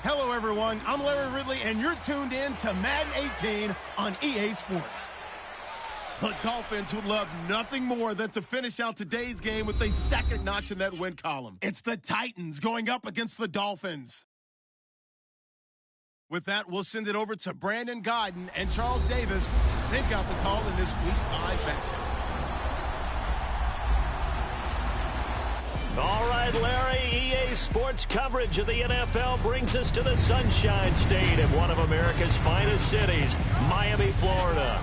Hello, everyone. I'm Larry Ridley, and you're tuned in to Madden 18 on EA Sports. The Dolphins would love nothing more than to finish out today's game with a second notch in that win column. It's the Titans going up against the Dolphins. With that, we'll send it over to Brandon Godden and Charles Davis. They've got the call in this Week 5 matchup. All right, Larry, EA Sports coverage of the NFL brings us to the Sunshine State of one of America's finest cities, Miami, Florida.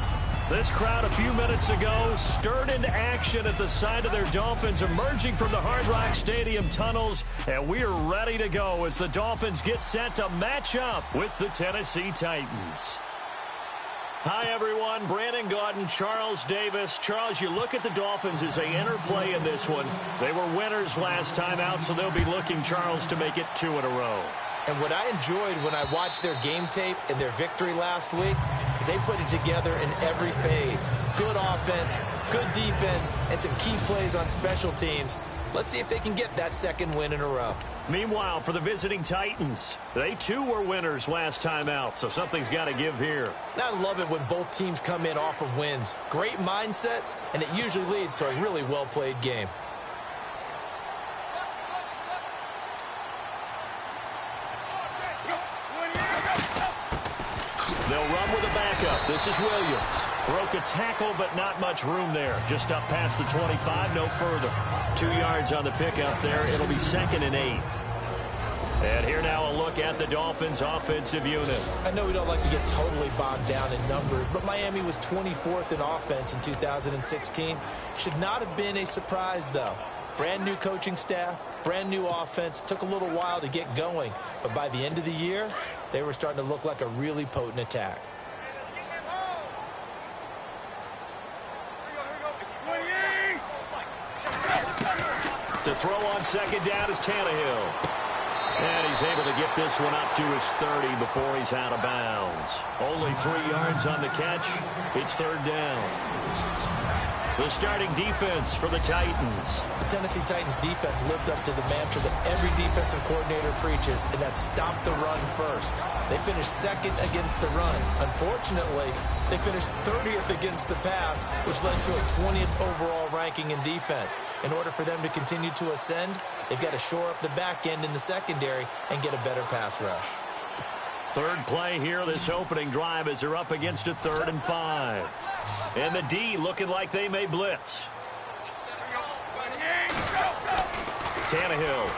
This crowd a few minutes ago stirred into action at the sight of their Dolphins emerging from the Hard Rock Stadium tunnels, and we are ready to go as the Dolphins get set to match up with the Tennessee Titans. Hi, everyone. Brandon Godden, Charles Davis. Charles, you look at the Dolphins as they enter play in this one. They were winners last time out, so they'll be looking, Charles, to make it 2 in a row. And what I enjoyed when I watched their game tape and their victory last week is they put it together in every phase. Good offense, good defense, and some key plays on special teams. Let's see if they can get that second win in a row. Meanwhile, for the visiting Titans, they too were winners last time out, so something's got to give here. And I love it when both teams come in off of wins. Great mindsets, and it usually leads to a really well-played game. They'll run with a backup. This is Williams. Broke a tackle, but not much room there. Just up past the 25, no further. 2 yards on the pickup there. It'll be 2nd and 8. And here now a look at the Dolphins' offensive unit. I know we don't like to get totally bogged down in numbers, but Miami was 24th in offense in 2016. Should not have been a surprise, though. Brand new coaching staff, brand new offense. Took a little while to get going, but by the end of the year, they were starting to look like a really potent attack. To throw on 2nd down is Tannehill. And he's able to get this one up to his 30 before he's out of bounds. Only 3 yards on the catch. It's 3rd down. The starting defense for the Titans. The Tennessee Titans defense lived up to the mantra that every defensive coordinator preaches, and that's stop the run first. They finished 2nd against the run. Unfortunately, they finished 30th against the pass, which led to a 20th overall ranking in defense. In order for them to continue to ascend, they've got to shore up the back end in the secondary and get a better pass rush. Third play here this opening drive as they're up against a 3rd and 5. And the D looking like they may blitz. Tannehill.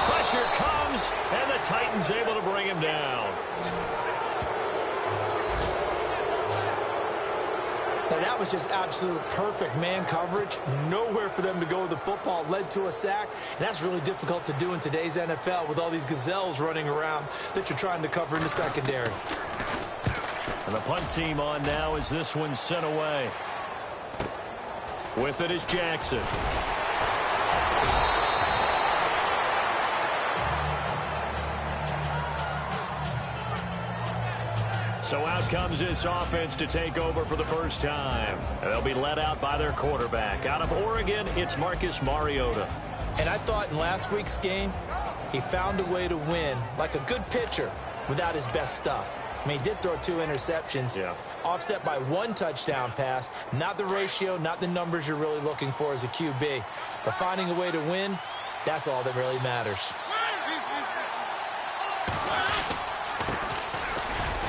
Pressure comes, and the Titans able to bring him down. Now, that was just absolute perfect man coverage. Nowhere for them to go with the football. Led to a sack, and that's really difficult to do in today's NFL with all these gazelles running around that you're trying to cover in the secondary. And the punt team on now as this one's sent away. With it is Jackson. So out comes this offense to take over for the first time. And they'll be led out by their quarterback. Out of Oregon, it's Marcus Mariota. And I thought in last week's game, he found a way to win like a good pitcher without his best stuff. I mean, he did throw 2 interceptions, offset by 1 touchdown pass. Not the ratio, not the numbers you're really looking for as a QB. But finding a way to win, that's all that really matters.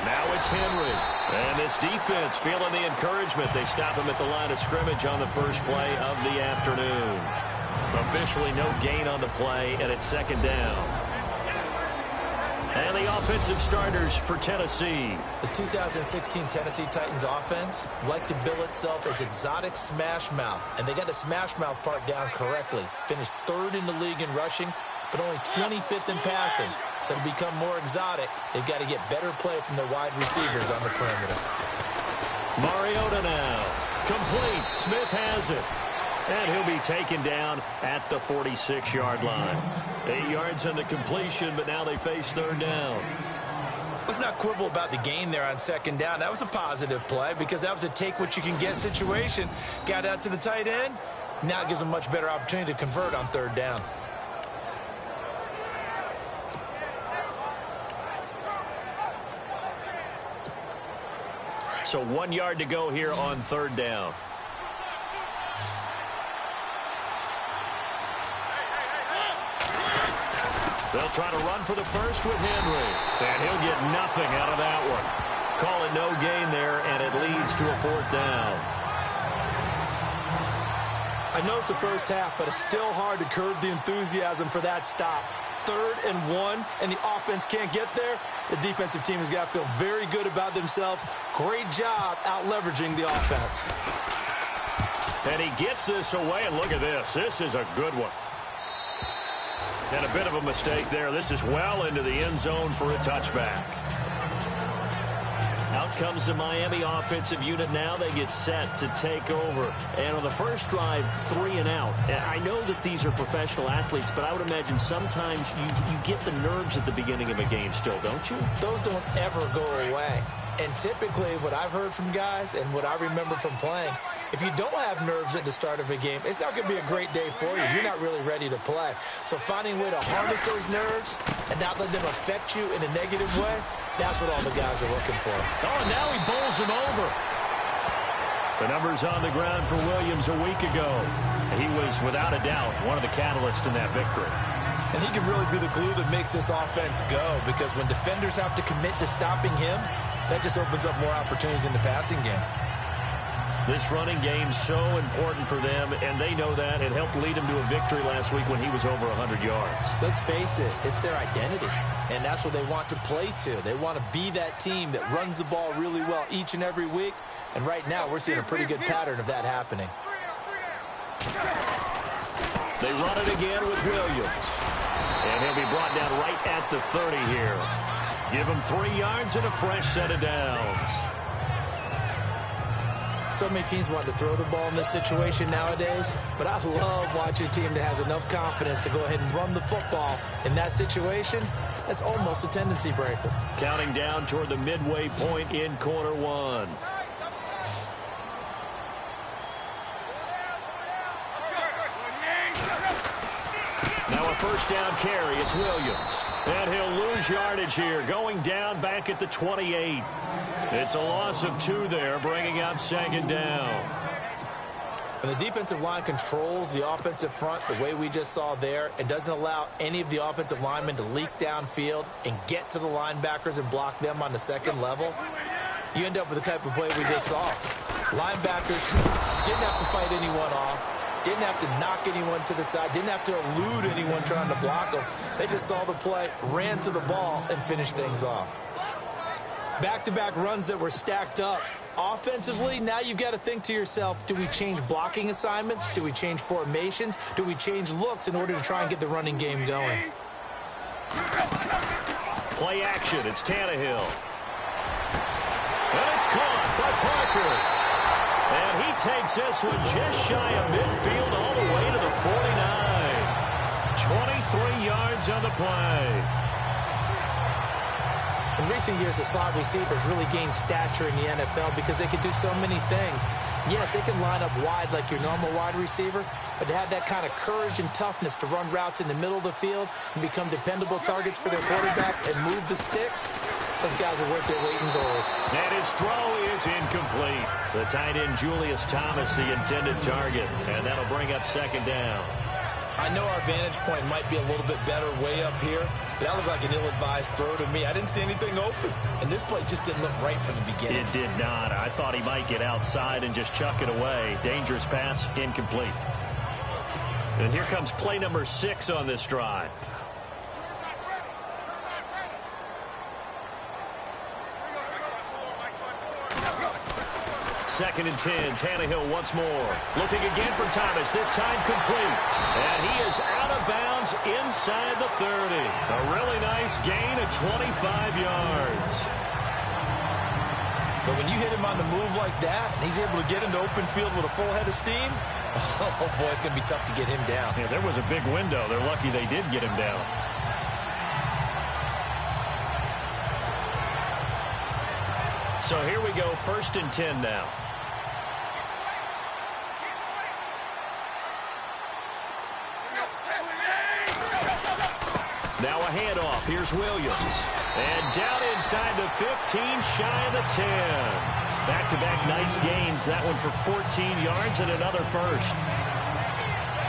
Now it's Henry. And this defense feeling the encouragement. They stop him at the line of scrimmage on the first play of the afternoon. Officially no gain on the play, and it's 2nd down. And the offensive starters for Tennessee. The 2016 Tennessee Titans offense liked to bill itself as exotic smash mouth, and they got the smash mouth part down correctly. Finished 3rd in the league in rushing, but only 25th in passing. So to become more exotic, they've got to get better play from their wide receivers on the perimeter. Mariota now. Complete. Smith has it. And he'll be taken down at the 46-yard line. 8 yards on the completion, but now they face 3rd down. Let's not quibble about the gain there on 2nd down. That was a positive play because that was a take-what-you-can-get situation. Got out to the tight end. Now it gives them a much better opportunity to convert on 3rd down. So 1 yard to go here on third down. They'll try to run for the first with Henry. And he'll get nothing out of that one. Call it no gain there, and it leads to a fourth down. I know it's the first half, but it's still hard to curb the enthusiasm for that stop. 3rd and 1, and the offense can't get there. The defensive team has got to feel very good about themselves. Great job out leveraging the offense. And he gets this away, and look at this. This is a good one. And a bit of a mistake there. This is well into the end zone for a touchback. Out comes the Miami offensive unit now. They get set to take over. And on the first drive, 3 and out. I know that these are professional athletes, but I would imagine sometimes you get the nerves at the beginning of a game still, don't you? Those don't ever go away. And typically what I've heard from guys and what I remember from playing, if you don't have nerves at the start of a game, it's not going to be a great day for you. You're not really ready to play. So finding a way to harness those nerves and not let them affect you in a negative way, that's what all the guys are looking for. Oh, and now he bowls him over. The numbers on the ground for Williams a week ago. He was, without a doubt, one of the catalysts in that victory. And he can really be the glue that makes this offense go, because when defenders have to commit to stopping him, that just opens up more opportunities in the passing game. This running game's so important for them, and they know that. It helped lead them to a victory last week when he was over 100 yards. Let's face it, it's their identity, and that's what they want to play to. They want to be that team that runs the ball really well each and every week, and right now we're seeing a pretty good pattern of that happening. They run it again with Williams, and he'll be brought down right at the 30 here. Give him 3 yards and a fresh set of downs. So many teams want to throw the ball in this situation nowadays, but I love watching a team that has enough confidence to go ahead and run the football in that situation. That's almost a tendency breaker. Counting down toward the midway point in quarter one. Now a first down carry. It's Williams. And he'll lose yardage here, going down back at the 28. It's a loss of 2 there, bringing up second down. When the defensive line controls the offensive front the way we just saw there, it doesn't allow any of the offensive linemen to leak downfield and get to the linebackers and block them on the second level. You end up with the type of play we just saw. Linebackers didn't have to fight anyone off. Didn't have to knock anyone to the side. Didn't have to elude anyone trying to block them. They just saw the play, ran to the ball, and finished things off. Back-to-back runs that were stacked up. Offensively, now you've got to think to yourself, do we change blocking assignments? Do we change formations? Do we change looks in order to try and get the running game going? Play action. It's Tannehill. And it's caught by Parker. And he takes this one just shy of midfield all the way to the 49. 23 yards on the play. In recent years, the slot receivers really gained stature in the NFL because they can do so many things. Yes, they can line up wide like your normal wide receiver, but to have that kind of courage and toughness to run routes in the middle of the field and become dependable targets for their quarterbacks and move the sticks, those guys are worth their weight in gold. And his throw is incomplete. The tight end Julius Thomas, the intended target, and that'll bring up second down. I know our vantage point might be a little bit better way up here, but that looked like an ill-advised throw to me. I didn't see anything open, and this play just didn't look right from the beginning. It did not. I thought he might get outside and just chuck it away. Dangerous pass, incomplete. And here comes play number 6 on this drive. Second and 10. Tannehill once more. Looking again for Thomas. This time complete. And he is out of bounds inside the 30. A really nice gain of 25 yards. But when you hit him on the move like that, and he's able to get into open field with a full head of steam, oh boy, it's going to be tough to get him down. Yeah, there was a big window. They're lucky they did get him down. So here we go, first and 10 now. Now a handoff. Here's Williams. And down inside the 15, shy of the 10. Back-to-back nice gains. That one for 14 yards and another first.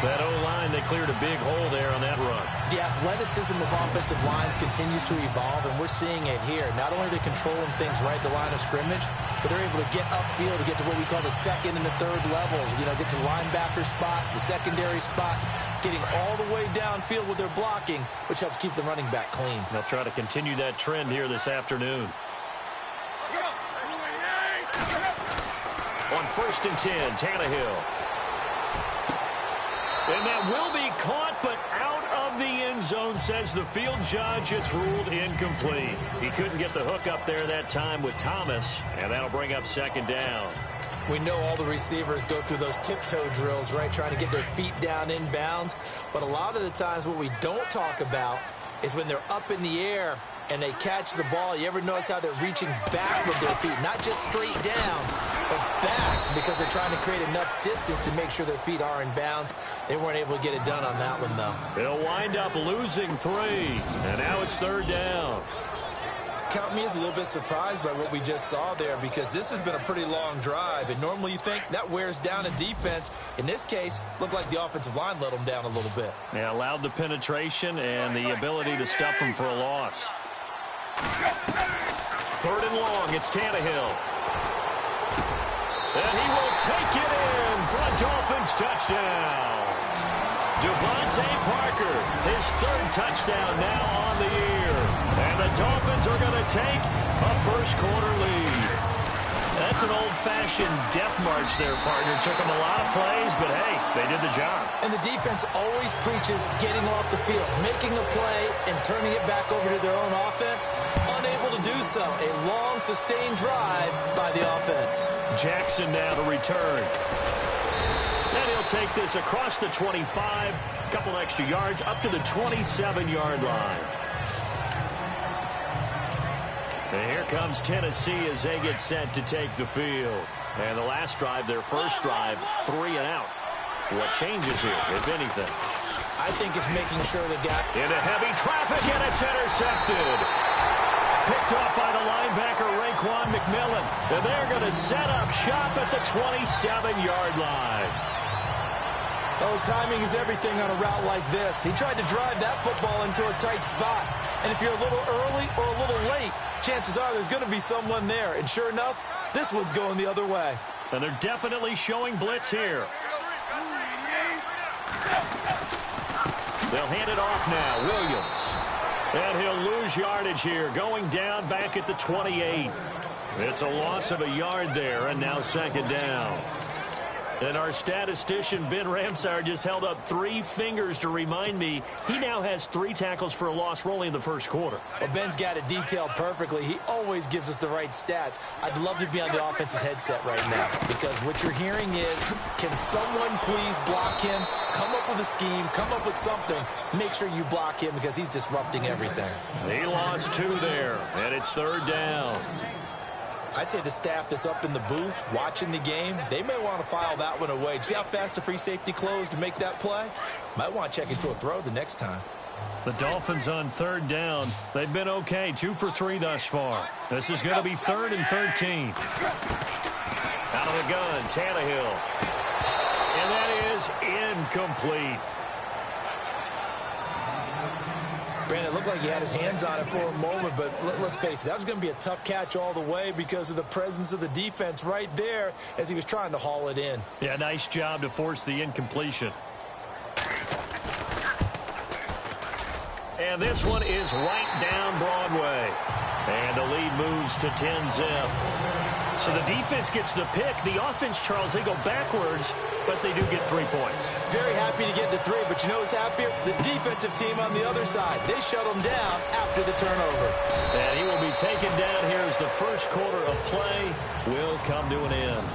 That O-line, they cleared a big hole there on that run. The athleticism of offensive lines continues to evolve, and we're seeing it here. Not only are they controlling things right at the line of scrimmage, but they're able to get upfield to get to what we call the second and the third levels. You know, get to the linebacker spot, the secondary spot, getting all the way downfield with their blocking, which helps keep the running back clean. They'll try to continue that trend here this afternoon. On 1st and 10, Tannehill. And that will be caught, but out of the end zone, says the field judge. It's ruled incomplete. He couldn't get the hook up there that time with Thomas, and that'll bring up 2nd down. We know all the receivers go through those tiptoe drills, right, trying to get their feet down in bounds. But a lot of the times what we don't talk about is when they're up in the air and they catch the ball. You ever notice how they're reaching back with their feet, not just straight down, but back, because they're trying to create enough distance to make sure their feet are in bounds. They weren't able to get it done on that one, though. They'll wind up losing 3, and now it's 3rd down. Count me as a little bit surprised by what we just saw there, because this has been a pretty long drive, and normally you think that wears down a defense. In this case, looked like the offensive line let them down a little bit. Yeah, allowed the penetration and the ability to stuff them for a loss. 3rd and long, it's Tannehill. And he will take it in for a Dolphins touchdown. Devontae Parker, his 3rd touchdown now on the year. And the Dolphins are going to take a first-quarter lead. That's an old-fashioned death march there, partner. Took them a lot of plays, but, hey, they did the job. And the defense always preaches getting off the field, making a play, and turning it back over to their own offense. Unable to do so. A long, sustained drive by the offense. Jackson now to return. And he'll take this across the 25, a couple extra yards, up to the 27-yard line. And here comes Tennessee as they get set to take the field. And the last drive, their first drive, 3 and out. What changes here, if anything? I think it's making sure the guy... Into heavy traffic, and it's intercepted. Picked up by the linebacker, Raekwon McMillan. And they're going to set up shop at the 27-yard line. Oh, timing is everything on a route like this. He tried to drive that football into a tight spot. And if you're a little early or a little late, chances are there's going to be someone there. And sure enough, this one's going the other way. And they're definitely showing blitz here. They'll hand it off now, Williams. And he'll lose yardage here, going down back at the 28. It's a loss of a yard there, and now 2nd down. And our statistician, Ben Ramsauer, just held up 3 fingers to remind me he now has 3 tackles for a loss only in the first quarter. Well, Ben's got it detailed perfectly. He always gives us the right stats. I'd love to be on the offense's headset right now, because what you're hearing is, can someone please block him? Come up with a scheme. Come up with something. Make sure you block him, because he's disrupting everything. He lost 2 there, and it's 3rd down. I'd say the staff that's up in the booth watching the game, they may want to file that one away. See how fast the free safety closed to make that play? Might want to check into a throw the next time. The Dolphins on 3rd down. They've been okay, 2 for 3 thus far. This is going to be 3rd and 13. Out of the gun, Tannehill. And that is incomplete. Brandon, it looked like he had his hands on it for a moment, but let's face it, that was going to be a tough catch all the way because of the presence of the defense right there as he was trying to haul it in. Yeah, nice job to force the incompletion. And this one is right down Broadway. And the lead moves to 10-zip. So the defense gets the pick. The offense, Charles, they go backwards, but they do get 3 points. Very happy to get to 3, but you know who's happier? The defensive team on the other side. They shut them down after the turnover. And he will be taken down here as the first quarter of play will come to an end.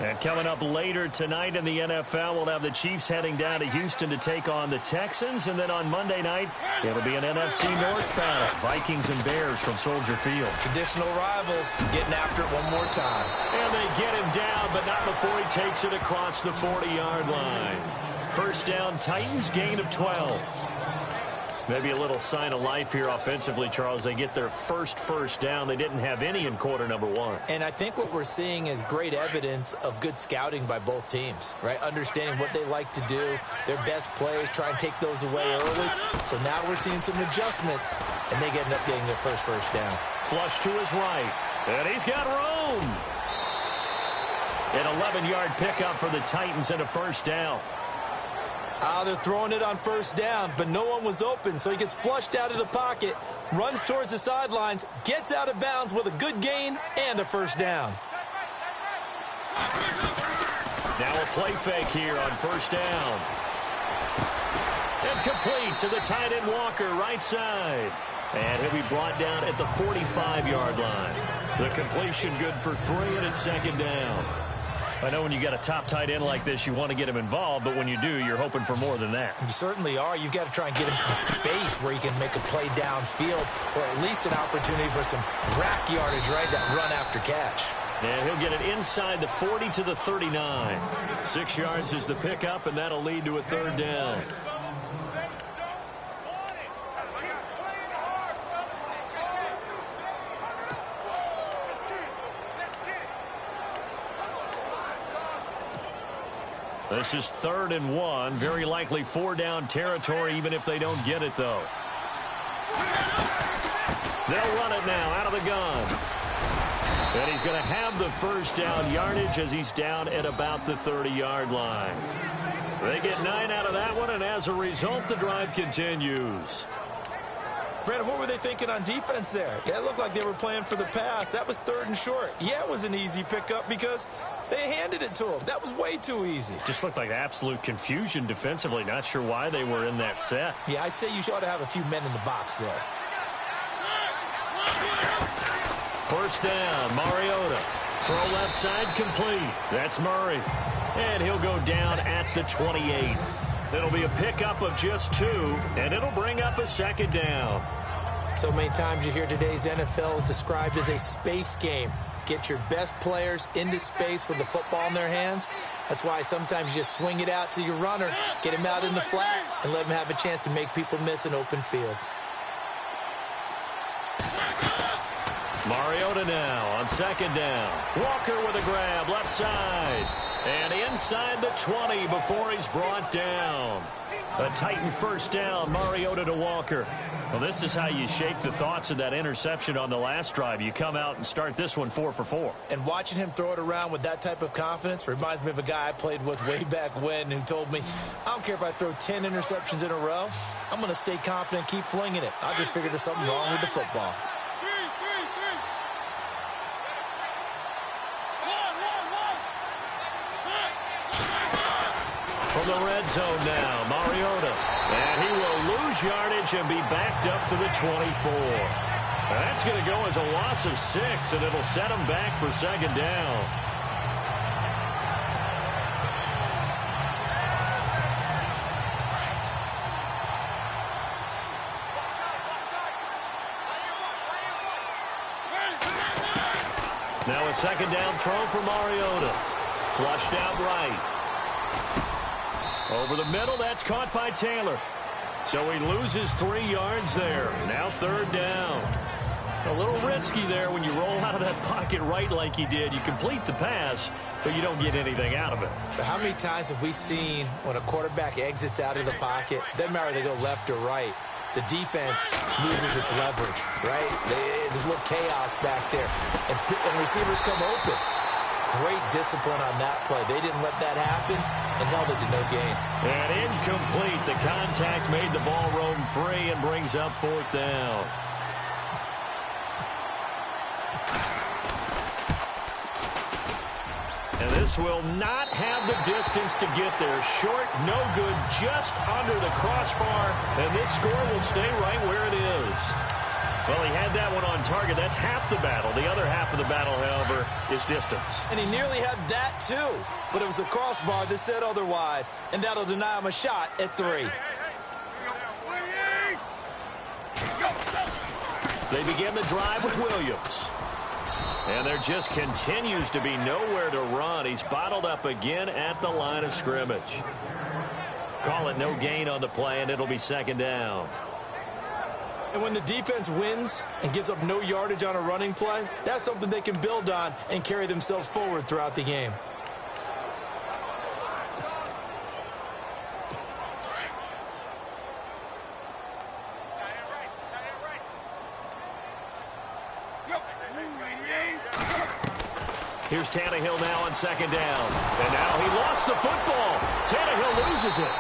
And coming up later tonight in the NFL, we'll have the Chiefs heading down to Houston to take on the Texans. And then on Monday night, it'll be an NFC North battle. Vikings and Bears from Soldier Field. Traditional rivals getting after it one more time. And they get him down, but not before he takes it across the 40-yard line. First down, Titans, gain of 12. Maybe a little sign of life here offensively, Charles. They get their first down. They didn't have any in quarter number one. And I think what we're seeing is great evidence of good scouting by both teams, right? Understanding what they like to do, their best plays, try and take those away early. So now we're seeing some adjustments, and they end up getting their first down. Flush to his right, and he's got room. An 11-yard pickup for the Titans and a first down. They're throwing it on first down, but no one was open, so he gets flushed out of the pocket, runs towards the sidelines, gets out of bounds with a good gain and a first down. Now a play fake here on first down. And complete to the tight end Walker, right side. And he'll be brought down at the 45-yard line. The completion good for 3, and it's second down. I know when you got a top tight end like this, you want to get him involved, but when you do, you're hoping for more than that. You certainly are. You've got to try and get him some space where he can make a play downfield, or at least an opportunity for some rack yardage, right? That run after catch. And he'll get it inside the 40 to the 39. 6 yards is the pickup, and that'll lead to a third down. This is 3rd and 1. Very likely 4-down territory, even if they don't get it, though. They'll run it now out of the gun. And he's going to have the first down yardage as he's down at about the 30-yard line. They get 9 out of that one, and as a result, the drive continues. Brandon, what were they thinking on defense there? That looked like they were playing for the pass. That was 3rd and short. Yeah, it was an easy pickup because they handed it to him. That was way too easy. Just looked like absolute confusion defensively. Not sure why they were in that set. Yeah, I'd say you ought to have a few men in the box there. First down, Mariota. Throw left side complete. That's Murray. And he'll go down at the 28. It'll be a pickup of just 2, and it'll bring up a second down. So many times you hear today's NFL described as a space game. Get your best players into space with the football in their hands. That's why sometimes you just swing it out to your runner, get him out in the flat, and let him have a chance to make people miss an open field. Mariota now on second down. Walker with a grab, left side. And inside the 20 before he's brought down. A Titan first down, Mariota to Walker. Well, this is how you shake the thoughts of that interception on the last drive. You come out and start this one 4 for 4. And watching him throw it around with that type of confidence reminds me of a guy I played with way back when who told me, I don't care if I throw 10 interceptions in a row. I'm going to stay confident and keep flinging it. I just figured there's something wrong with the football. From the red zone now, Mariota. And he will lose yardage and be backed up to the 24. That's going to go as a loss of 6, and it'll set him back for second down. Now a second down throw for Mariota. Flushed out right. Over the middle, that's caught by Taylor. So he loses 3 yards there. Now third down. A little risky there when you roll out of that pocket right like he did. You complete the pass, but you don't get anything out of it. But how many times have we seen when a quarterback exits out of the pocket, doesn't matter if they go left or right, the defense loses its leverage, right? There's a little chaos back there. And receivers come open. Great discipline on that play. They didn't let that happen and held it to no gain. And incomplete. The contact made the ball roam free and brings up fourth down. And this will not have the distance to get there. Short, no good, just under the crossbar. And this score will stay right where it is. Well, he had that one on target. That's half the battle. The other half of the battle, however, is distance. And he nearly had that, too. But it was the crossbar that said otherwise, and that'll deny him a shot at 3. They begin the drive with Williams. And there just continues to be nowhere to run. He's bottled up again at the line of scrimmage. Call it no gain on the play, and it'll be second down. And when the defense wins and gives up no yardage on a running play, that's something they can build on and carry themselves forward throughout the game. Here's Tannehill now on second down. And now he lost the football. Tannehill loses it.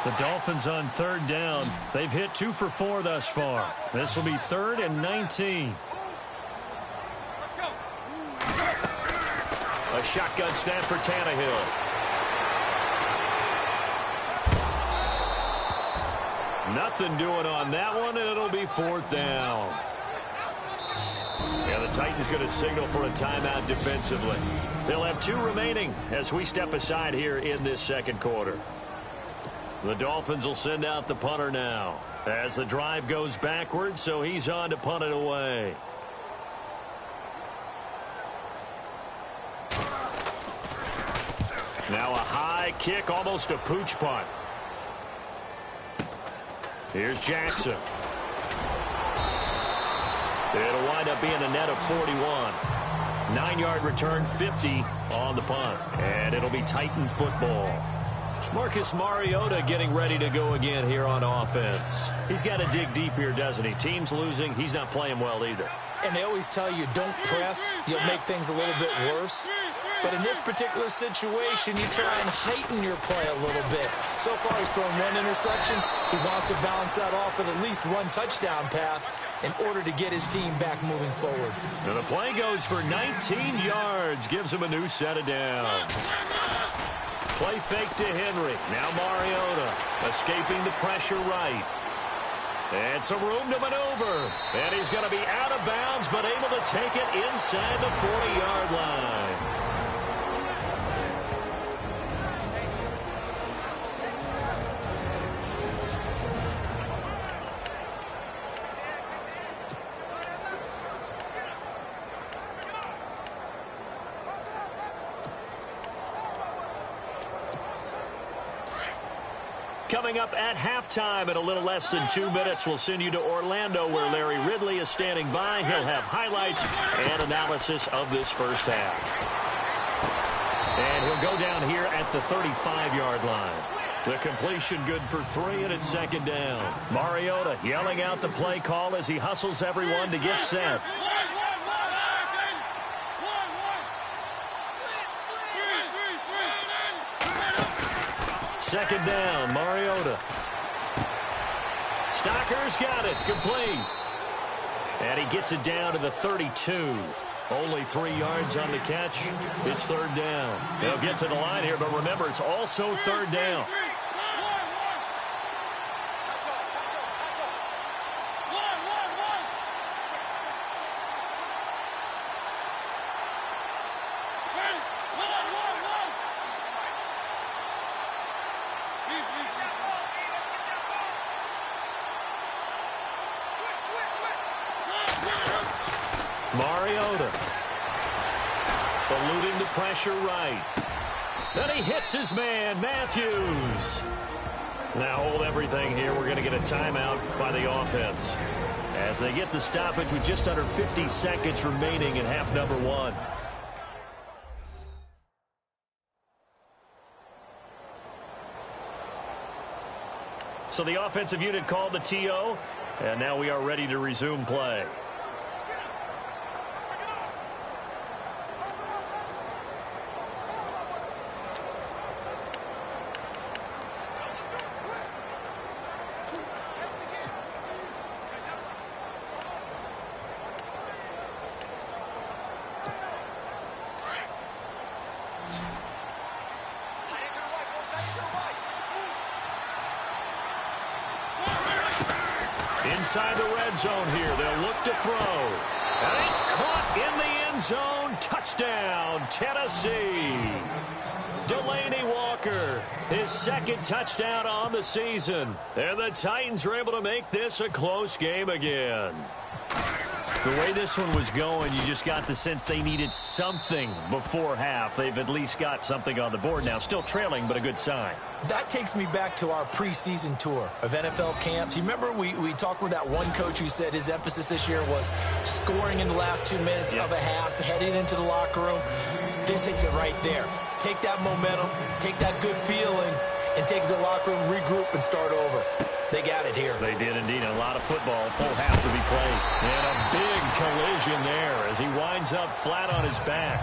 The Dolphins on third down. They've hit 2 for 4 thus far. This will be 3rd and 19. A shotgun snap for Tannehill. Nothing doing on that one, and it'll be 4th down. Yeah, the Titans going to signal for a timeout defensively. They'll have 2 remaining as we step aside here in this second quarter. The Dolphins will send out the punter now as the drive goes backwards, so he's on to punt it away. Now a high kick, almost a pooch punt. Here's Jackson. It'll wind up being a net of 41. 9-yard return, 50 on the punt. And it'll be Titan football. Marcus Mariota getting ready to go again here on offense. He's got to dig deep here, doesn't he? Team's losing. He's not playing well either. And they always tell you, don't press. You'll make things a little bit worse. But in this particular situation, you try and heighten your play a little bit. So far, he's thrown 1 interception. He wants to balance that off with at least 1 touchdown pass in order to get his team back moving forward. Now the play goes for 19 yards. Gives him a new set of downs. Play fake to Henry. Now Mariota escaping the pressure right. And some room to maneuver. And he's going to be out of bounds, but able to take it inside the 40-yard line. Coming up at halftime in a little less than 2 minutes, we'll send you to Orlando where Larry Ridley is standing by. He'll have highlights and analysis of this first half. And he'll go down here at the 35-yard line. The completion good for 3, and it's second down. Mariota yelling out the play call as he hustles everyone to get set. Second down, Mariota. Stocker's got it, complete. And he gets it down to the 32. Only 3 yards on the catch. It's third down. They'll get to the line here, but remember, it's also third down. Mariota eluding the pressure right. Then he hits his man, Matthews. Now hold everything here. We're going to get a timeout by the offense as they get the stoppage with just under 50 seconds remaining in half number 1. So the offensive unit called the TO, and now we are ready to resume play. inside the red zone here. They'll look to throw. And it's caught in the end zone. Touchdown, Tennessee. Delaney Walker, his second touchdown on the season. And the Titans are able to make this a close game again. The way this one was going, you just got the sense they needed something before half. They've at least got something on the board now. Still trailing, but a good sign. That takes me back to our preseason tour of NFL camps. You remember we talked with that one coach who said his emphasis this year was scoring in the last 2 minutes of a half, heading into the locker room. This hits it right there. Take that momentum, take that good feeling, and take it to the locker room, regroup, and start over. They got it here. They did indeed. A lot of football, full half to be played. And a big collision there as he winds up flat on his back.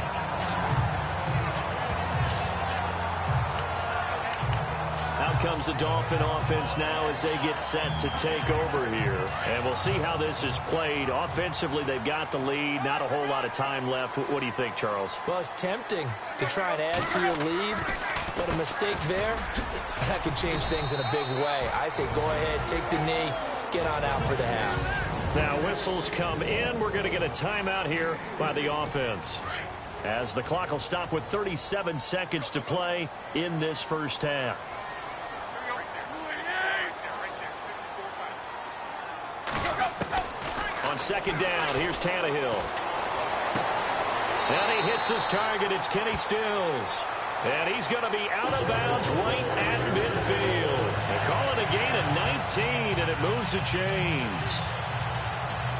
Out comes the Dolphin offense now as they get set to take over here. And we'll see how this is played. Offensively, they've got the lead. Not a whole lot of time left. What do you think, Charles? Well, it's tempting to try and add to your lead, but a mistake there, that could change things in a big way. I say go ahead, take the knee, get on out for the half. Now whistles come in. We're going to get a timeout here by the offense, as the clock will stop with 37 seconds to play in this first half. On second down, here's Tannehill. And he hits his target. It's Kenny Stills. And he's going to be out of bounds right at midfield. They call it a gain of 19, and it moves the chains.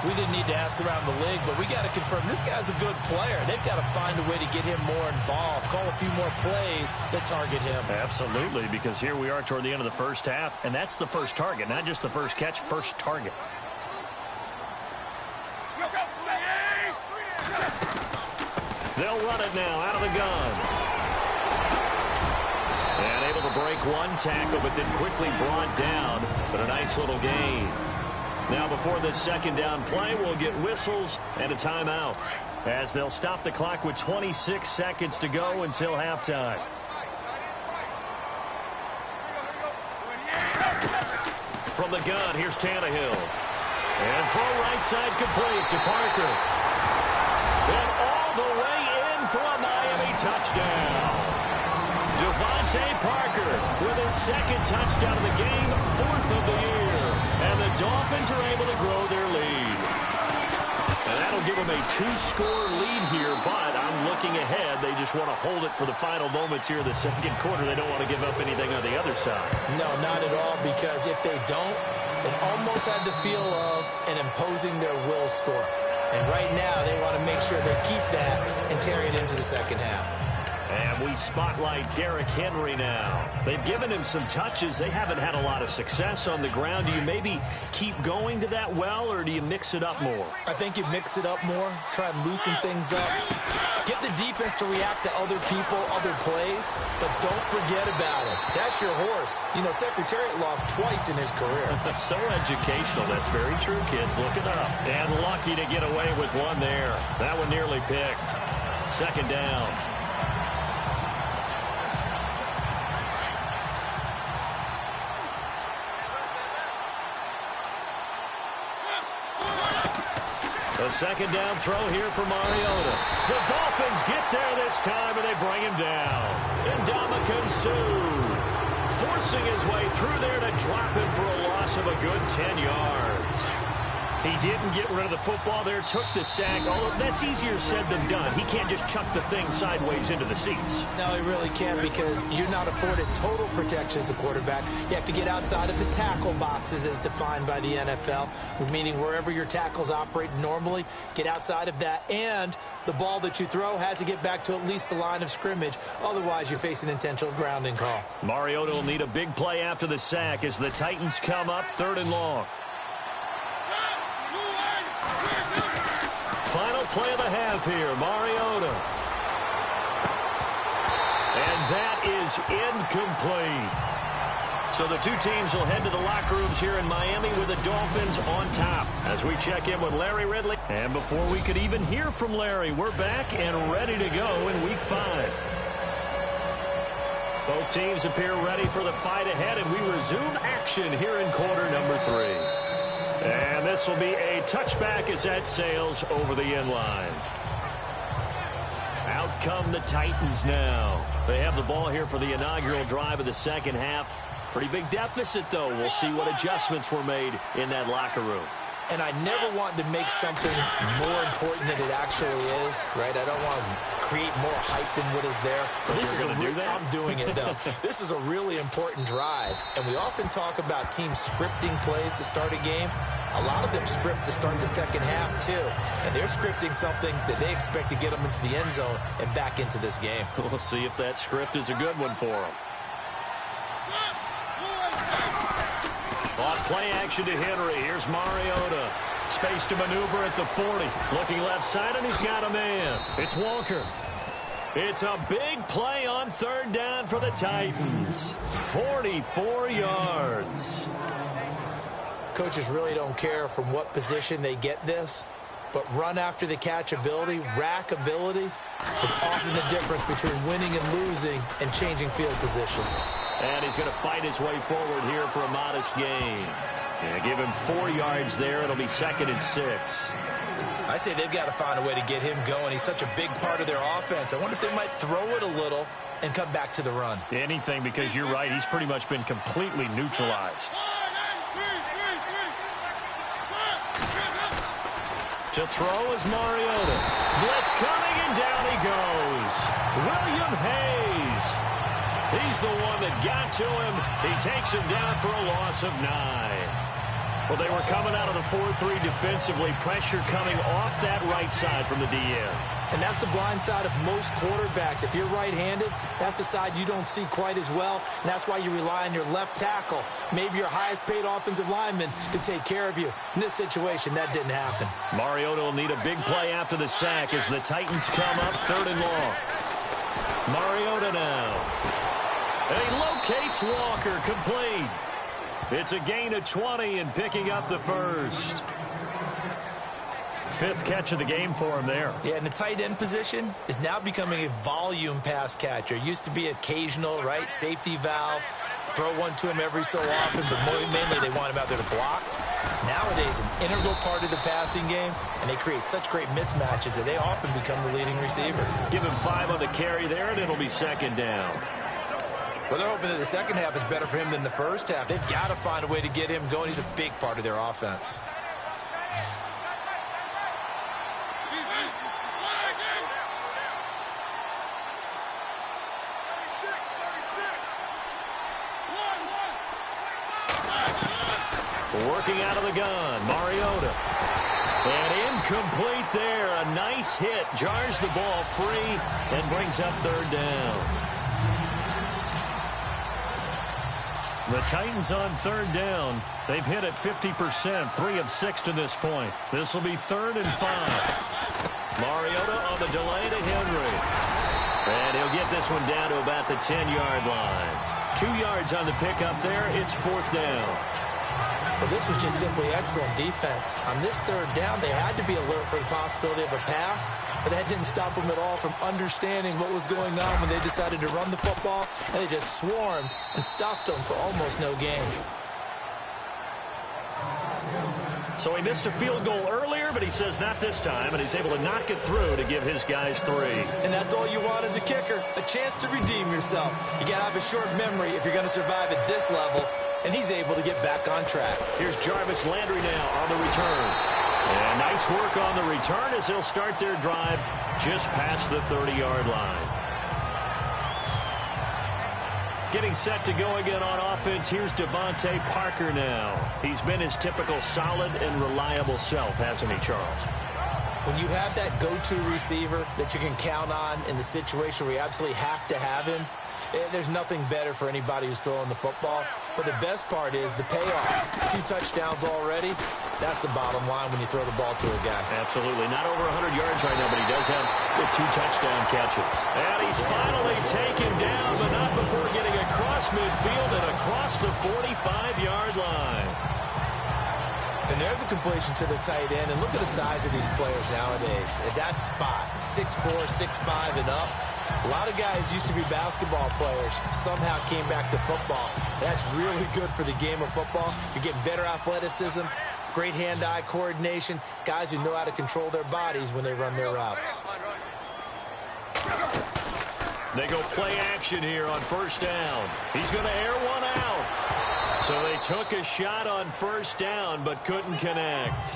We didn't need to ask around the league, but we got to confirm this guy's a good player. They've got to find a way to get him more involved, call a few more plays that target him. Absolutely, because here we are toward the end of the first half, and that's the first target, not just the first catch, first target. They'll run it now out of the gun. And able to break one tackle, but then quickly brought down. But a nice little gain. Now before this second down play, we'll get whistles and a timeout, as they'll stop the clock with 26 seconds to go until halftime. From the gun, here's Tannehill. And throw right side complete to Parker. And all the way in for a Miami touchdown. Devontae Parker with his second touchdown of the game, 4th of the year. And the Dolphins are able to grow their lead. And that'll give them a 2-score lead here, but I'm looking ahead. They just want to hold it for the final moments here in the second quarter. They don't want to give up anything on the other side. No, not at all, because if they don't, it almost had the feel of an imposing their will score. And right now, they want to make sure they keep that and carry it into the second half. And we spotlight Derrick Henry now. They've given him some touches. They haven't had a lot of success on the ground. Do you maybe keep going to that well, or do you mix it up more? I think you mix it up more, try and loosen things up. Get the defense to react to other people, other plays, but don't forget about it. That's your horse. You know, Secretariat lost twice in his career. So educational. That's very true, kids. Look it up. And lucky to get away with one there. That one nearly picked. Second down. A second down throw here for Mariota. The Dolphins get there this time, and they bring him down. Ndamukong Suh forcing his way through there to drop him for a loss of a good 10 yards. He didn't get rid of the football there, took the sack. Although that's easier said than done. He can't just chuck the thing sideways into the seats. No, he really can't, because you're not afforded total protection as a quarterback. You have to get outside of the tackle boxes as defined by the NFL, meaning wherever your tackles operate normally, get outside of that. And the ball that you throw has to get back to at least the line of scrimmage. Otherwise, you face an intentional grounding call. Mariota will need a big play after the sack as the Titans come up 3rd and long. Final play of the half here, Mariota. And that is incomplete. So the two teams will head to the locker rooms here in Miami with the Dolphins on top. As we check in with Larry Ridley. And before we could even hear from Larry, we're back and ready to go in Week 5. Both teams appear ready for the fight ahead, and we resume action here in quarter number 3. And this will be a touchback as that sails over the end line. Out come the Titans now. They have the ball here for the inaugural drive of the second half. Pretty big deficit, though. We'll see what adjustments were made in that locker room. And I never want to make something more important than it actually is, right? I don't want to create more hype than what is there. But this is I'm doing it, though. This is a really important drive. And we often talk about teams scripting plays to start a game. A lot of them script to start the second half, too. And they're scripting something that they expect to get them into the end zone and back into this game. We'll see if that script is a good one for them. Off play action to Henry. Here's Mariota. Space to maneuver at the 40. Looking left side, and he's got a man. It's Walker. It's a big play on third down for the Titans. 44 yards. Coaches really don't care from what position they get this, but run after the catch ability, rack ability, is often the difference between winning and losing and changing field position. And he's going to fight his way forward here for a modest gain. Yeah, give him 4 yards there. It'll be 2nd and 6. I'd say they've got to find a way to get him going. He's such a big part of their offense. I wonder if they might throw it a little and come back to the run. Anything, because you're right. He's pretty much been completely neutralized. To throw is Mariota. Blitz coming, and down he goes. William Hayes. He's the one that got to him. He takes him down for a loss of 9. Well, they were coming out of the 4-3 defensively. Pressure coming off that right side from the DN. And that's the blind side of most quarterbacks. If you're right-handed, that's the side you don't see quite as well. And that's why you rely on your left tackle, maybe your highest-paid offensive lineman, to take care of you. In this situation, that didn't happen. Mariota will need a big play after the sack as the Titans come up 3rd and long. Mariota now. And he locates Walker, complete. It's a gain of 20 and picking up the first. 5th catch of the game for him there. Yeah, and the tight end position is now becoming a volume pass catcher. Used to be occasional, right? Safety valve. Throw one to him every so often, but mainly they want him out there to block. Nowadays, an integral part of the passing game, and they create such great mismatches that they often become the leading receiver. Give him 5 on the carry there, and it'll be 2nd down. Well, they're hoping that the second half is better for him than the first half. They've got to find a way to get him going. He's a big part of their offense. Working out of the gun, Mariota. And incomplete there. A nice hit. Jars the ball free and brings up 3rd down. The Titans on 3rd down. They've hit it 50%, 3 of 6 to this point. This will be 3rd and 5. Mariota on the delay to Henry. And he'll get this one down to about the 10-yard line. 2 yards on the pickup there. It's 4th down. Well, this was just simply excellent defense. On this 3rd down, they had to be alert for the possibility of a pass, but that didn't stop them at all from understanding what was going on when they decided to run the football, and they just swarmed and stopped them for almost no gain. So he missed a field goal earlier, but he says not this time, and he's able to knock it through to give his guys 3. And that's all you want as a kicker, a chance to redeem yourself. You got to have a short memory if you're going to survive at this level. And he's able to get back on track. Here's Jarvis Landry now on the return. And nice work on the return as they'll start their drive just past the 30-yard line. Getting set to go again on offense. Here's Devontae Parker now. He's been his typical solid and reliable self, hasn't he, Charles? When you have that go-to receiver that you can count on in the situation where you absolutely have to have him, there's nothing better for anybody who's throwing the football. But the best part is the payoff. 2 touchdowns already. That's the bottom line when you throw the ball to a guy. Absolutely. Not over 100 yards right now, but he does have 2 touchdown catches. And he's finally taken down, but not before getting across midfield and across the 45-yard line. And there's a completion to the tight end. And look at the size of these players nowadays. At that spot, 6'4", 6'5", and up. A lot of guys used to be basketball players, somehow came back to football. That's really good for the game of football. You're getting better athleticism, great hand-eye coordination, guys who know how to control their bodies when they run their routes. They go play action here on first down. He's going to air one out. So they took a shot on first down but couldn't connect.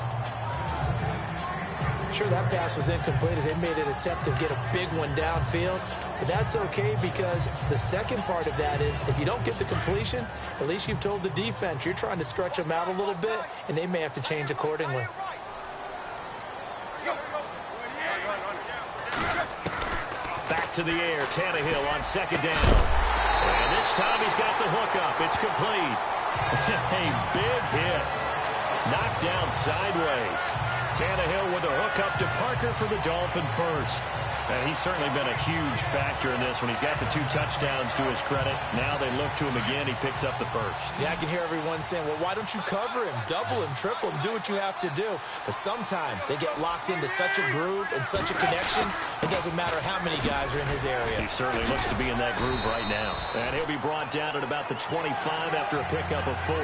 Sure, that pass was incomplete as they made an attempt to get a big one downfield. But that's okay because the second part of that is if you don't get the completion, at least you've told the defense you're trying to stretch them out a little bit, and they may have to change accordingly. Back to the air, Tannehill on second down. And this time he's got the hook up. It's complete. A big hit. Knocked down sideways. Tannehill with a hook up to Parker for the Dolphin first. And he's certainly been a huge factor in this when he's got the 2 touchdowns to his credit. Now they look to him again. He picks up the first. Yeah, I can hear everyone saying, well, why don't you cover him, double him, triple him, do what you have to do. But sometimes they get locked into such a groove and such a connection, it doesn't matter how many guys are in his area. He certainly looks to be in that groove right now. And he'll be brought down at about the 25 after a pickup of 4.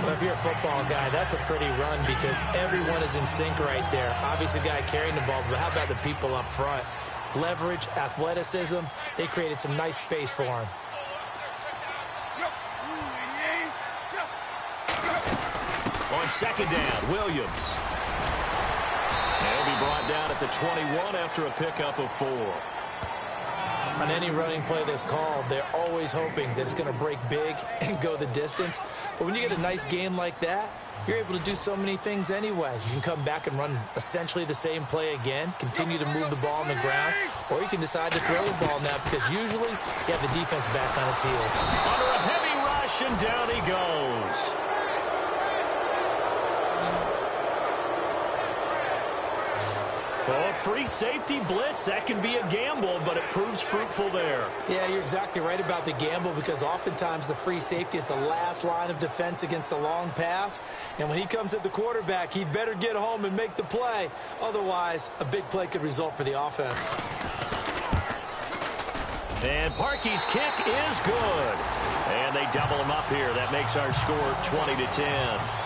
Well, if you're a football guy, that's a pretty run because everyone is in sync right there. Obviously, the guy carrying the ball, but how about the people up front? Leverage, athleticism, they created some nice space for him. On second down, Williams. He'll be brought down at the 21 after a pickup of 4. On any running play that's called, they're always hoping that it's going to break big and go the distance. But when you get a nice game like that, you're able to do so many things anyway. You can come back and run essentially the same play again, continue to move the ball on the ground, or you can decide to throw the ball now because usually you have the defense back on its heels. Under a heavy rush, and down he goes. Oh, free safety blitz. That can be a gamble, but it proves fruitful there. Yeah, you're exactly right about the gamble because oftentimes the free safety is the last line of defense against a long pass. And when he comes at the quarterback, he'd better get home and make the play. Otherwise, a big play could result for the offense. And Parkey's kick is good. And they double him up here. That makes our score 20-10.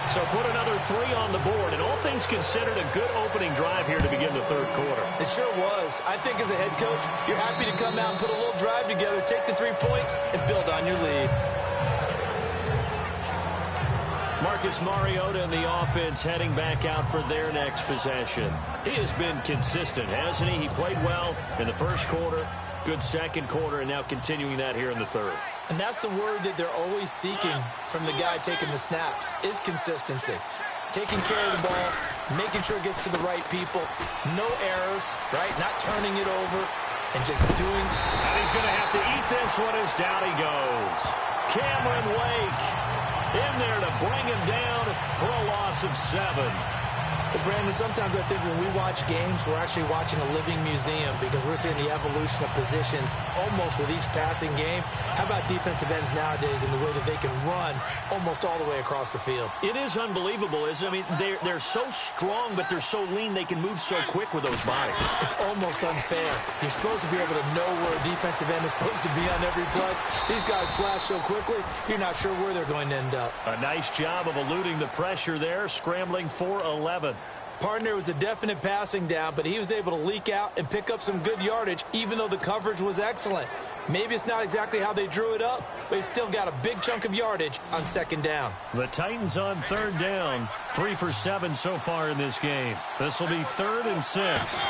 So put another 3 on the board, and all things considered, a good opening drive here to begin the third quarter. It sure was. I think as a head coach, you're happy to come out and put a little drive together, take the 3 points, and build on your lead. Marcus Mariota and the offense heading back out for their next possession. He has been consistent, hasn't he? He played well in the first quarter, good second quarter, and now continuing that here in the third. And that's the word that they're always seeking from the guy taking the snaps, is consistency. Taking care of the ball, making sure it gets to the right people, no errors, right? Not turning it over, and just doing. And he's going to have to eat this one as down he goes. Cameron Wake in there to bring him down for a loss of 7. But Brandon, sometimes I think when we watch games, we're actually watching a living museum because we're seeing the evolution of positions almost with each passing game. How about defensive ends nowadays and the way that they can run almost all the way across the field? It is unbelievable, isn't it? I mean, they're so strong, but they're so lean, they can move so quick with those bodies. It's almost unfair. You're supposed to be able to know where a defensive end is supposed to be on every play. These guys flash so quickly, you're not sure where they're going to end up. A nice job of eluding the pressure there, scrambling for 11. Partner was a definite passing down, but he was able to leak out and pick up some good yardage, even though the coverage was excellent. Maybe it's not exactly how they drew it up, but he still got a big chunk of yardage on second down. The Titans on third down, 3 for 7 so far in this game. This will be 3rd and 6.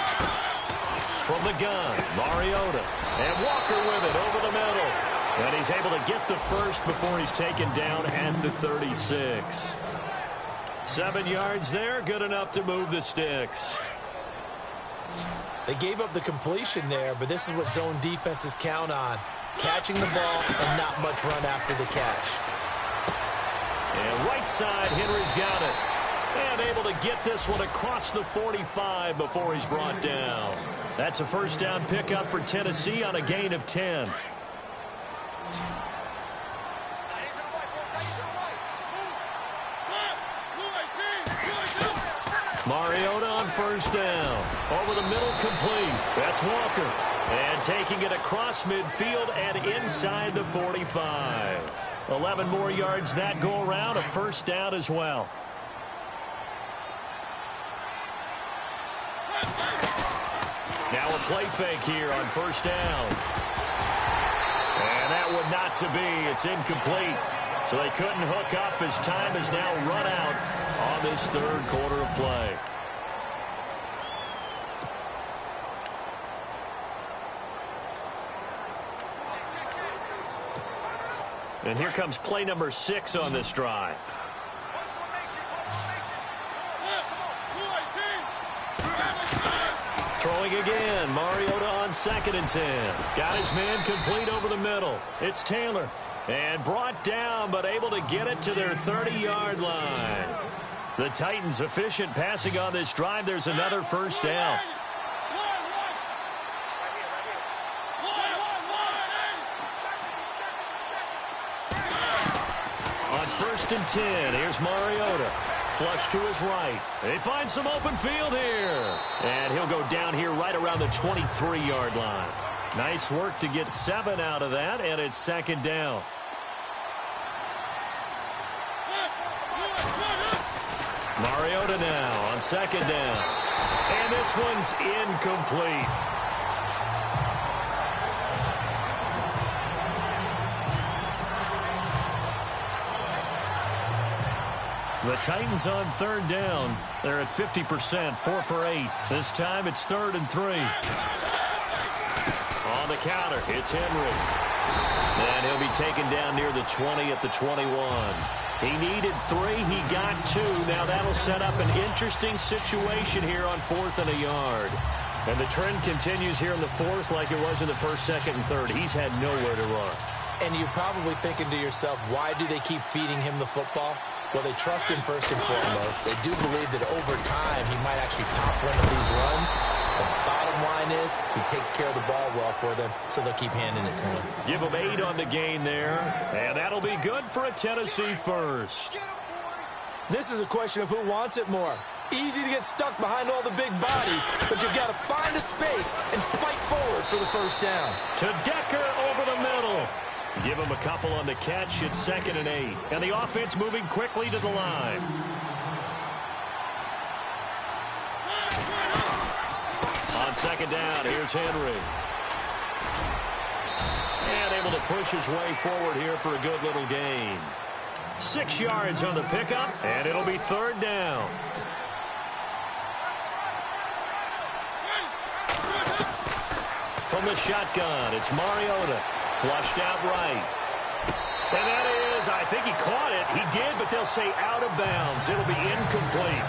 From the gun, Mariota, and Walker with it over the middle. And he's able to get the first before he's taken down at the 36. 7 yards there, good enough to move the sticks. They gave up the completion there, but this is what zone defenses count on. Catching the ball and not much run after the catch. And right side, Henry's got it. And able to get this one across the 45 before he's brought down. That's a first down pickup for Tennessee on a gain of 10. Mariota on first down. Over the middle, complete. That's Walker. And taking it across midfield and inside the 45. 11 more yards that go around, a first down as well. Now a play fake here on first down. And that one not to be. It's incomplete. So they couldn't hook up as time has now run out on this third quarter of play. And here comes play number 6 on this drive. Throwing again. Mariota on 2nd and 10. Got his man complete over the middle. It's Taylor. And brought down, but able to get it to their 30-yard line. The Titans efficient passing on this drive. There's another first down. On 1st and 10, here's Mariota. Flush to his right. They find some open field here. And he'll go down here right around the 23-yard line. Nice work to get 7 out of that, and it's 2nd down. Mariota now on 2nd down. And this one's incomplete. The Titans on 3rd down. They're at 50%, 4 for 8. This time it's 3rd and 3. On the counter, it's Henry. And he'll be taken down near the 20 at the 21. He needed 3. He got 2. Now that'll set up an interesting situation here on 4th and a yard. And the trend continues here in the 4th like it was in the 1st, 2nd, and 3rd. He's had nowhere to run. And you're probably thinking to yourself, why do they keep feeding him the football? Well, they trust him first and foremost. They do believe that over time he might actually pop one of these runs. The bottom line is he takes care of the ball well for them, so they'll keep handing it to him. Give him 8 on the gain there, and that'll be good for a Tennessee first. This is a question of who wants it more. Easy to get stuck behind all the big bodies, but you've got to find a space and fight forward for the first down. To Decker over the middle. Give him a couple on the catch. It's 2nd and 8. And the offense moving quickly to the line. On 2nd down, here's Henry. And able to push his way forward here for a good little gain. 6 yards on the pickup, and it'll be 3rd down. From the shotgun, it's Mariota. Flushed out right. And that is, I think he caught it. He did, but they'll say out of bounds. It'll be incomplete.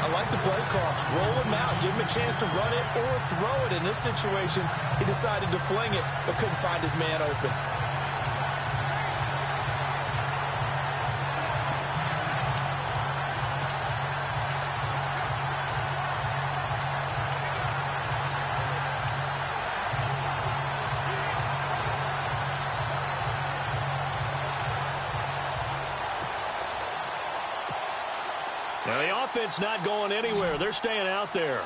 I like the play call. Roll him out. Give him a chance to run it or throw it. In this situation, he decided to fling it, but couldn't find his man open. Now the offense not going anywhere. They're staying out there.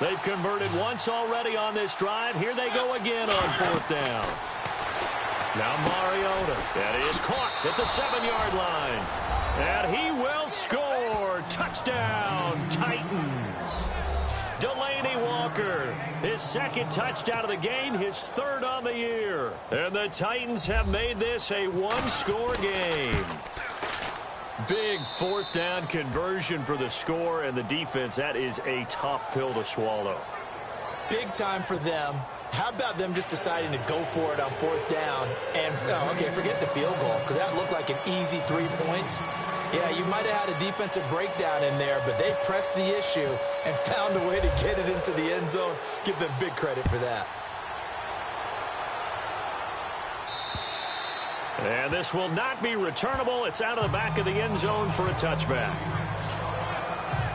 They've converted once already on this drive. Here they go again on 4th down. Now Mariota. That is caught at the 7-yard line. And he will score. Touchdown, Titans. Delaney Walker, his 2nd touchdown of the game, his 3rd on the year. And the Titans have made this a 1-score game. Big 4th down conversion for the score, and the defense, that is a tough pill to swallow. Big time for them. How about them just deciding to go for it on 4th down? And, okay, forget the field goal, because that looked like an easy 3 points. Yeah, you might have had a defensive breakdown in there, but they've pressed the issue and found a way to get it into the end zone. Give them big credit for that. And this will not be returnable. It's out of the back of the end zone for a touchback.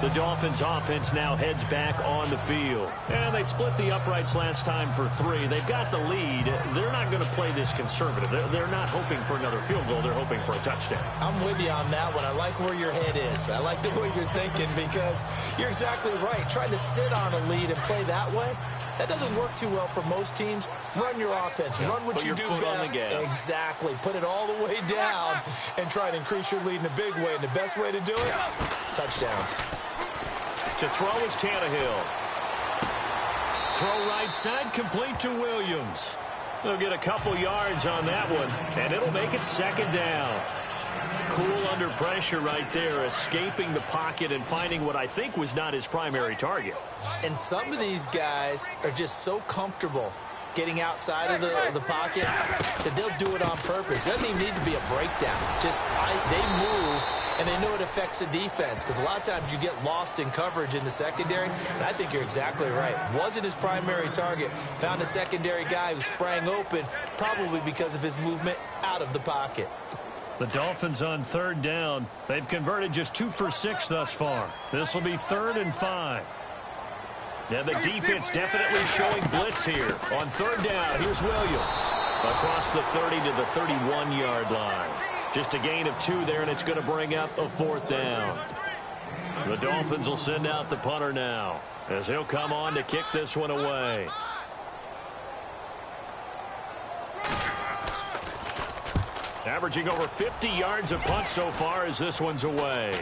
The Dolphins offense now heads back on the field. And they split the uprights last time for 3. They've got the lead. They're not going to play this conservative. They're not hoping for another field goal. They're hoping for a touchdown. I'm with you on that one. I like where your head is. I like the way you're thinking because you're exactly right. Trying to sit on a lead and play that way, That doesn't work too well for most teams. Run your offense. Run what you do best. Exactly. Put it all the way down and try to increase your lead in a big way. And the best way to do it, touchdowns. To throw is Tannehill. Throw right side, complete to Williams. They'll get a couple yards on that one, and it'll make it second down. Cool under pressure right there, escaping the pocket and finding what I think was not his primary target. And some of these guys are just so comfortable getting outside of the pocket that they'll do it on purpose. It doesn't even need to be a breakdown. Just they move, and they know it affects the defense, because a lot of times you get lost in coverage in the secondary, and I think you're exactly right. Wasn't his primary target. Found a secondary guy who sprang open, probably because of his movement out of the pocket. The Dolphins on third down. They've converted just 2 for 6 thus far. This will be 3rd and 5. Now the defense definitely showing blitz here. On third down, here's Williams. Across the 30 to the 31-yard line. Just a gain of 2 there, and it's going to bring up a 4th down. The Dolphins will send out the punter now, as he'll come on to kick this one away. Averaging over 50 yards a punt so far as this one's away.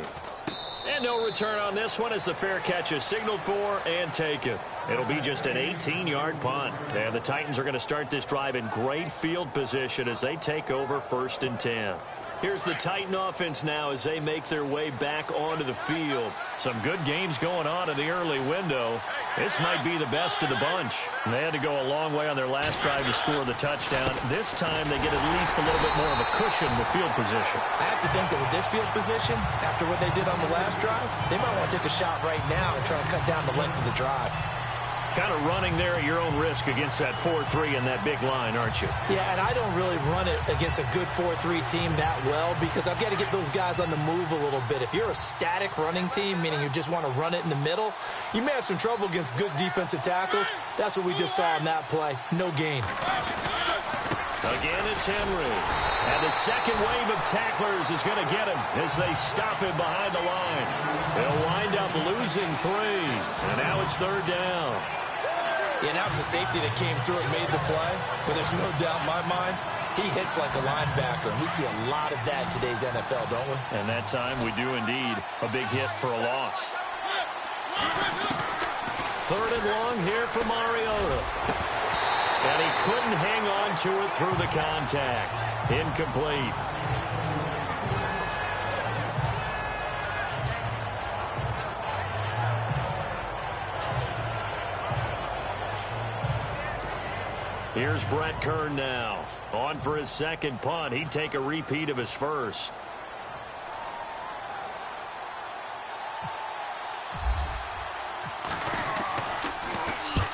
And no return on this one as the fair catch is signaled for and taken. It'll be just an 18-yard punt. And the Titans are going to start this drive in great field position as they take over 1st and 10. Here's the Titan offense now as they make their way back onto the field. Some good games going on in the early window. This might be the best of the bunch. And they had to go a long way on their last drive to score the touchdown. This time they get at least a little bit more of a cushion in the field position. I have to think that with this field position, after what they did on the last drive, they might want to take a shot right now and try to cut down the length of the drive. Kind of running there at your own risk against that 4-3 and that big line, aren't you? Yeah, and I don't really run it against a good 4-3 team that well because I've got to get those guys on the move a little bit. If you're a static running team, meaning you just want to run it in the middle, you may have some trouble against good defensive tackles. That's what we just saw in that play. No gain. Again, it's Henry. And the second wave of tacklers is going to get him as they stop him behind the line. They'll wind up losing 3. And now it's 3rd down. Yeah, that was the safety that came through and made the play. But there's no doubt in my mind, he hits like a linebacker. And we see a lot of that in today's NFL, don't we? And that time we do indeed. A big hit for a loss. 3rd and long here for Mariota. And he couldn't hang on to it through the contact. Incomplete. Here's Brett Kern now. On for his second punt. He'd take a repeat of his first.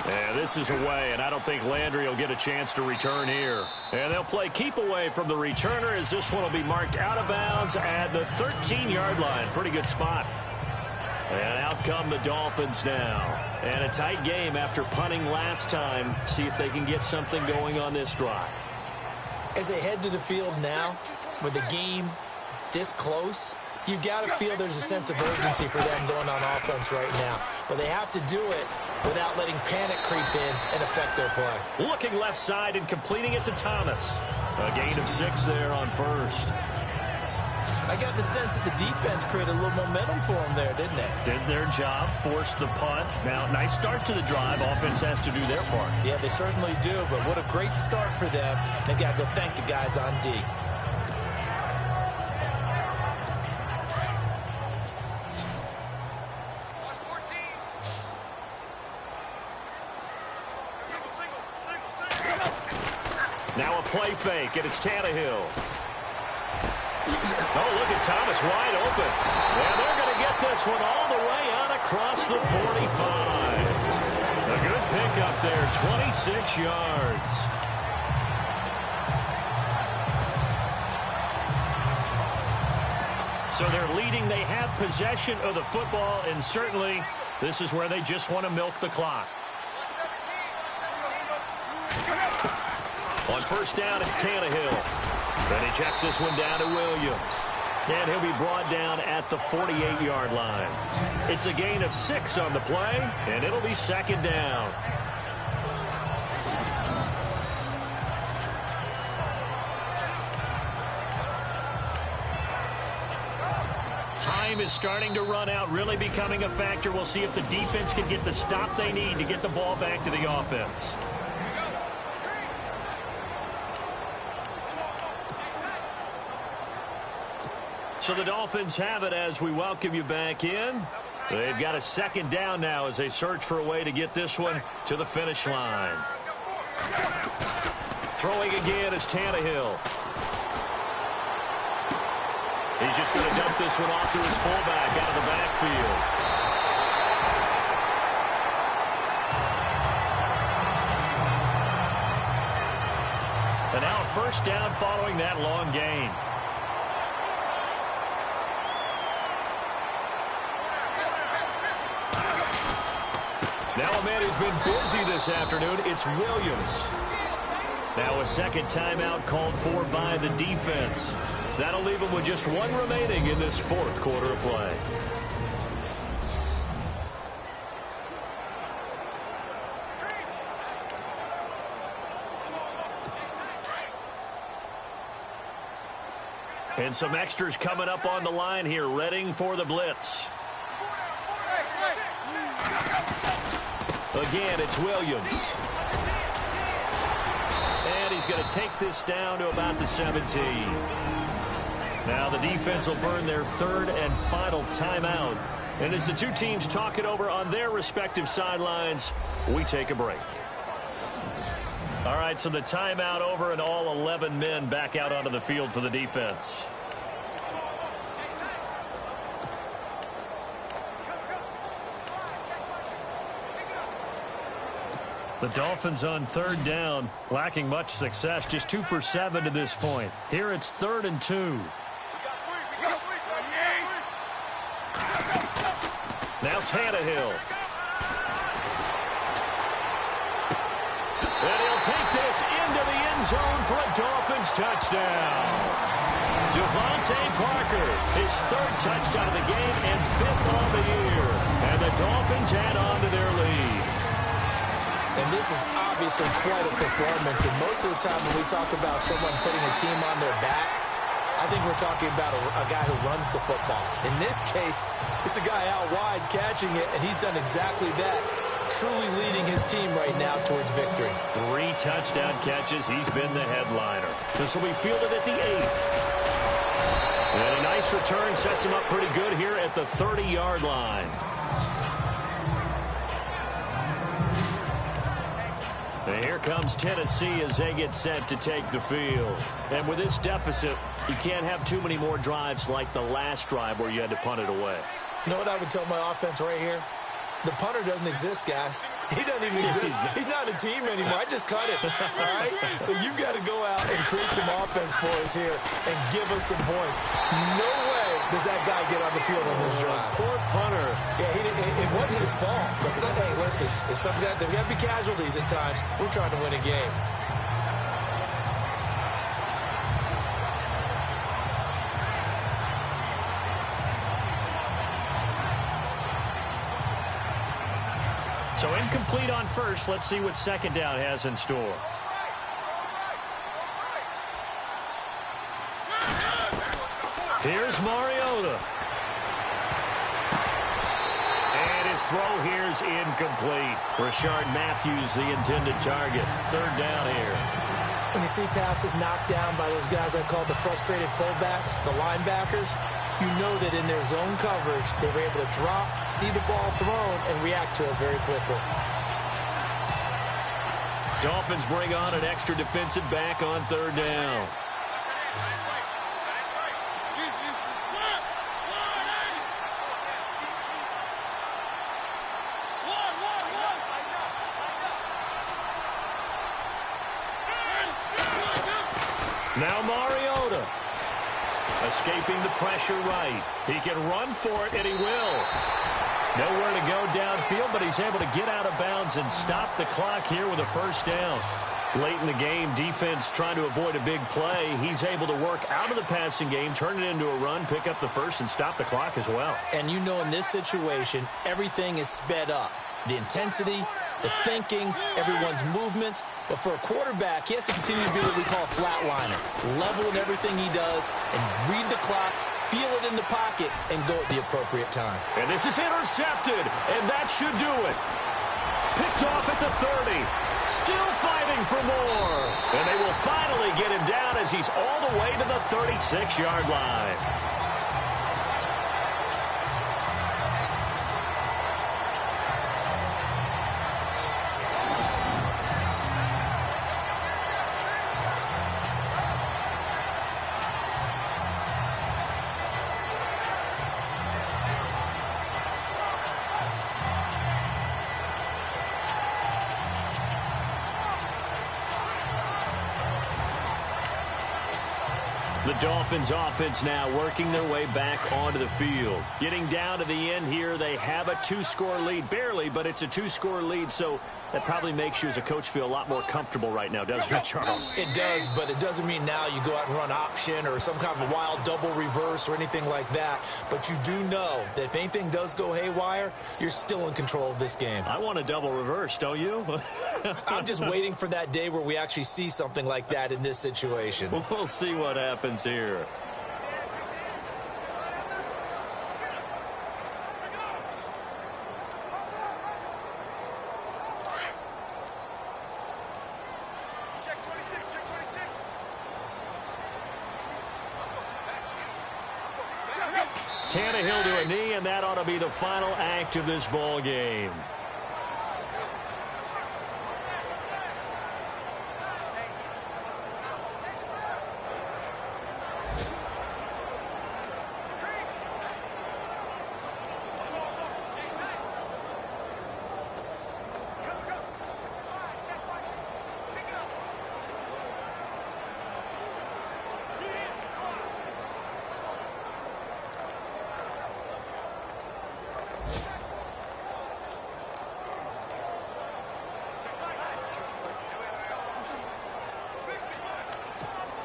And this is away, and I don't think Landry will get a chance to return here. And they'll play keep away from the returner as this one will be marked out of bounds at the 13-yard line. Pretty good spot. And out come the Dolphins now. And a tight game after punting last time. See if they can get something going on this drive. As they head to the field now, with the game this close, you've got to feel there's a sense of urgency for them going on offense right now. But they have to do it without letting panic creep in and affect their play. Looking left side and completing it to Thomas. A gain of 6 there on first. I got the sense that the defense created a little momentum for them there, didn't they? Did their job, forced the punt. Now, nice start to the drive. Offense has to do their part. Yeah, they certainly do, but what a great start for them. They've got to go thank the guys on D. Now a play fake, and it's Tannehill. Oh, look at Thomas wide open. Yeah, they're going to get this one all the way out across the 45. A good pickup there, 26 yards. So they're leading. They have possession of the football, and certainly this is where they just want to milk the clock. On first down, it's Tannehill. Then he checks this one down to Williams. And he'll be brought down at the 48-yard line. It's a gain of 6 on the play, and it'll be second down. time is starting to run out, really becoming a factor. We'll see if the defense can get the stop they need to get the ball back to the offense. So the Dolphins have it as we welcome you back in. They've got a second down now as they search for a way to get this one to the finish line. Throwing again is Tannehill. He's just going to dump this one off to his fullback out of the backfield. And now a first down following that long gain. Now a man who's been busy this afternoon, it's Williams. Now a second timeout called for by the defense. That'll leave him with just one remaining in this fourth quarter of play. And some extras coming up on the line here, readying for the blitz. Again, it's Williams. And he's going to take this down to about the 17. Now the defense will burn their third and final timeout. And as the two teams talk it over on their respective sidelines, we take a break. All right, so the timeout over and all 11 men back out onto the field for the defense. The Dolphins on third down, lacking much success, just 2 for 7 to this point. Here it's 3rd and 2. Now Tannehill. And he'll take this into the end zone for a Dolphins touchdown. Devontae Parker, his 3rd touchdown of the game and 5th on the year. And the Dolphins add on to their lead. And this is obviously quite a performance. And most of the time when we talk about someone putting a team on their back, I think we're talking about a guy who runs the football. In this case, it's a guy out wide catching it, and he's done exactly that, truly leading his team right now towards victory. 3 touchdown catches. He's been the headliner. This will be fielded at the 8th. And a nice return sets him up pretty good here at the 30-yard line. And here comes Tennessee as they get set to take the field. And with this deficit, you can't have too many more drives like the last drive where you had to punt it away. You know what I would tell my offense right here? The punter doesn't exist, guys. He doesn't even exist. He's not a team anymore. I just cut it, all right? So you've got to go out and create some offense for us here and give us some points. No way does that guy get on the field on this drive. Poor punter. Yeah, it wasn't his fault. But hey, listen, if something there got to be casualties at times. We're trying to win a game. So incomplete on first. Let's see what second down has in store. Here's Mariota. And his throw here is incomplete. Rashard Matthews, the intended target. 3rd down here. When you see passes knocked down by those guys I call the frustrated fullbacks, the linebackers, you know that in their zone coverage, they were able to drop, see the ball thrown, and react to it very quickly. Dolphins bring on an extra defensive back on 3rd down. Now Mariota. Escaping the pressure right. He can run for it, and he will. Nowhere to go downfield, but he's able to get out of bounds and stop the clock here with a first down. Late in the game, defense trying to avoid a big play. He's able to work out of the passing game, turn it into a run, pick up the first, and stop the clock as well. And you know in this situation, everything is sped up. The intensity, the thinking, everyone's movement. But for a quarterback, he has to continue to be what we call a flatliner. Level in everything he does and read the clock, feel it in the pocket and go at the appropriate time. And this is intercepted, and that should do it. Picked off at the 30. Still fighting for more. And they will finally get him down as he's all the way to the 36-yard line. The Dolphins offense now working their way back onto the field. Getting down to the end here, they have a 2-score lead. Barely, but it's a 2-score lead, so that probably makes you as a coach feel a lot more comfortable right now, doesn't it, Charles? It does, but it doesn't mean now you go out and run option or some kind of a wild double reverse or anything like that. But you do know that if anything does go haywire, you're still in control of this game. I want a double reverse, don't you? I'm just waiting for that day where we actually see something like that in this situation. We'll see what happens here. Tannehill to a knee, and that ought to be the final act of this ball game.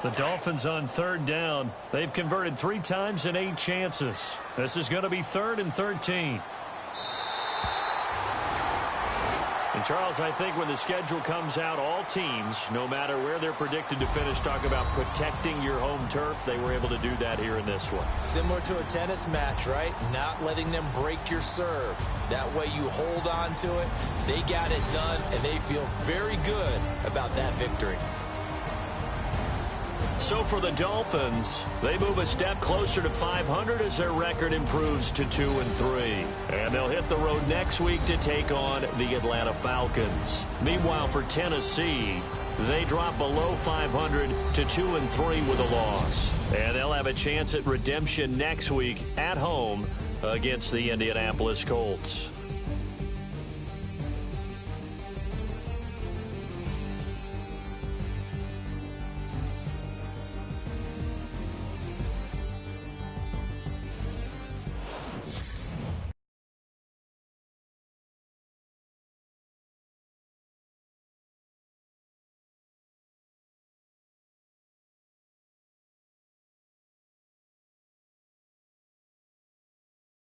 The Dolphins on 3rd down. They've converted 3 times in 8 chances. This is going to be 3rd and 13. And, Charles, I think when the schedule comes out, all teams, no matter where they're predicted to finish, talk about protecting your home turf. They were able to do that here in this one. Similar to a tennis match, right? Not letting them break your serve. That way you hold on to it. They got it done, and they feel very good about that victory. So for the Dolphins, they move a step closer to 500 as their record improves to 2-3. And they'll hit the road next week to take on the Atlanta Falcons. Meanwhile, for Tennessee, they drop below 500 to 2-3 with a loss. And they'll have a chance at redemption next week at home against the Indianapolis Colts.